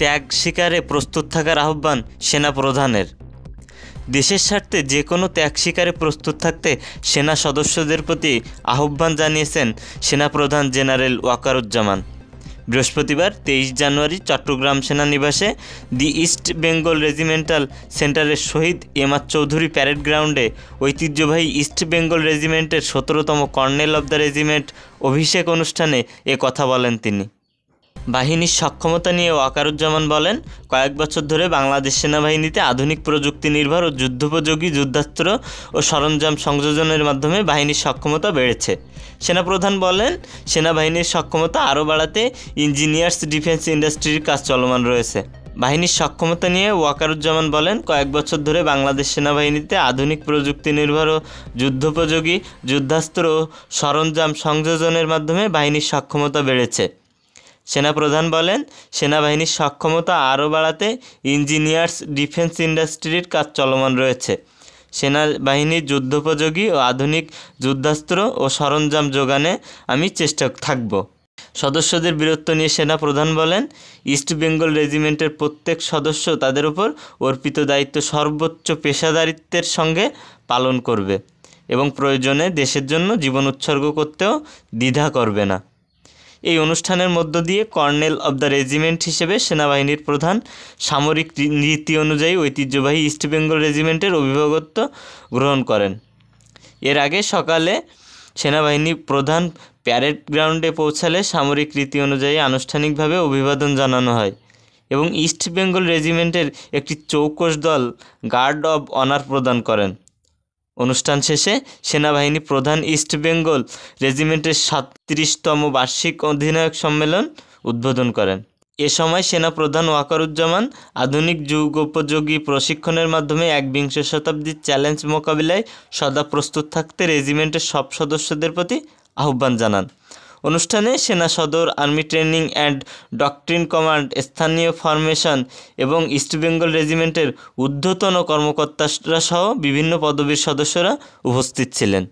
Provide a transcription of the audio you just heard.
ত্যাগ স্বীকারে প্রস্তুত থাকার আহ্বান সেনাপ্রধানের। দেশের স্বার্থে যে কোনো ত্যাগ স্বীকারে প্রস্তুত থাকতে সেনা সদস্যদের প্রতি আহ্বান জানিয়েছেন সেনাপ্রধান জেনারেল ওয়াকারুজ্জামান। বৃহস্পতিবার 23 জানুয়ারি চট্টগ্রাম সেনানিবাসে দি ইস্ট বেঙ্গল রেজিমেন্টাল সেন্টারের শহীদ এম আর চৌধুরী প্যারেড গ্রাউন্ডে ঐতিহ্যবাহী ইস্ট বেঙ্গল রেজিমেন্টের 17তম কর্নেল অব দ্য রেজিমেন্ট অভিষেক অনুষ্ঠানে এ কথা বলেন তিনি। বাহিনীর সক্ষমতা নিয়ে ওয়াকারুজ্জামান বলেন, কয়েক বছর ধরে বাংলাদেশ সেনাবাহিনীতে আধুনিক প্রযুক্তি নির্ভর ও যুদ্ধোপযোগী যুদ্ধাস্ত্র ও সরঞ্জাম সংযোজনের মাধ্যমে বাহিনীর সক্ষমতা বেড়েছে। সেনাপ্রধান বলেন, সেনাবাহিনীর সক্ষমতা আরও বাড়াতে ইঞ্জিনিয়ার্স ডিফেন্স ইন্ডাস্ট্রির কাজ চলমান রয়েছে। বাহিনীর সক্ষমতা নিয়ে ওয়াকারুজ্জামান বলেন, কয়েক বছর ধরে বাংলাদেশ সেনাবাহিনীতে আধুনিক প্রযুক্তি নির্ভর ও যুদ্ধোপযোগী যুদ্ধাস্ত্র ও সরঞ্জাম সংযোজনের মাধ্যমে বাহিনীর সক্ষমতা বেড়েছে। সেনাপ্রধান বলেন, সেনাবাহিনীর সক্ষমতা আরও বাড়াতে ইঞ্জিনিয়ার্স ডিফেন্স ইন্ডাস্ট্রির কাজ চলমান রয়েছে। সেনাবাহিনীর যুদ্ধোপযোগী ও আধুনিক যুদ্ধাস্ত্র ও সরঞ্জাম যোগানে আমি চেষ্টা থাকব। সদস্যদের বীরত্ব নিয়ে সেনাপ্রধান বলেন, ইস্ট বেঙ্গল রেজিমেন্টের প্রত্যেক সদস্য তাদের উপর অর্পিত দায়িত্ব সর্বোচ্চ পেশাদারিত্বের সঙ্গে পালন করবে এবং প্রয়োজনে দেশের জন্য জীবন উৎসর্গ করতেও দ্বিধা করবে না। এই অনুষ্ঠানের মধ্য দিয়ে কর্নেল অব দ্য রেজিমেন্ট হিসেবে সেনাবাহিনীর প্রধান সামরিক রীতি অনুযায়ী ঐতিহ্যবাহী ইস্ট বেঙ্গল রেজিমেন্টের অভিভাবকত্ব গ্রহণ করেন। এর আগে সকালে সেনাবাহিনী প্রধান প্যারেড গ্রাউন্ডে পৌঁছালে সামরিক রীতি অনুযায়ী আনুষ্ঠানিকভাবে অভিবাদন জানানো হয় এবং ইস্ট বেঙ্গল রেজিমেন্টের একটি চৌকস দল গার্ড অব অনার প্রদান করেন। অনুষ্ঠান শেষে সেনাবাহিনী প্রধান ইস্ট বেঙ্গল রেজিমেন্টের 37তম বার্ষিক অধিনায়ক সম্মেলন উদ্বোধন করেন। এ সময় সেনাপ্রধান ওয়াকারুজ্জামান আধুনিক যুগোপযোগী প্রশিক্ষণের মাধ্যমে একবিংশ শতাব্দীর চ্যালেঞ্জ মোকাবিলায় সদা প্রস্তুত থাকতে রেজিমেন্টের সব সদস্যদের প্রতি আহ্বান জানান। অনুষ্ঠানে সেনা সদর, army training and doctrine command, স্থানীয় ফরমেশন এবং ইস্ট বেঙ্গল রেজিমেন্টের ঊর্ধ্বতন কর্মকর্তারা সহ বিভিন্ন পদবীর সদস্যরা উপস্থিত ছিলেন।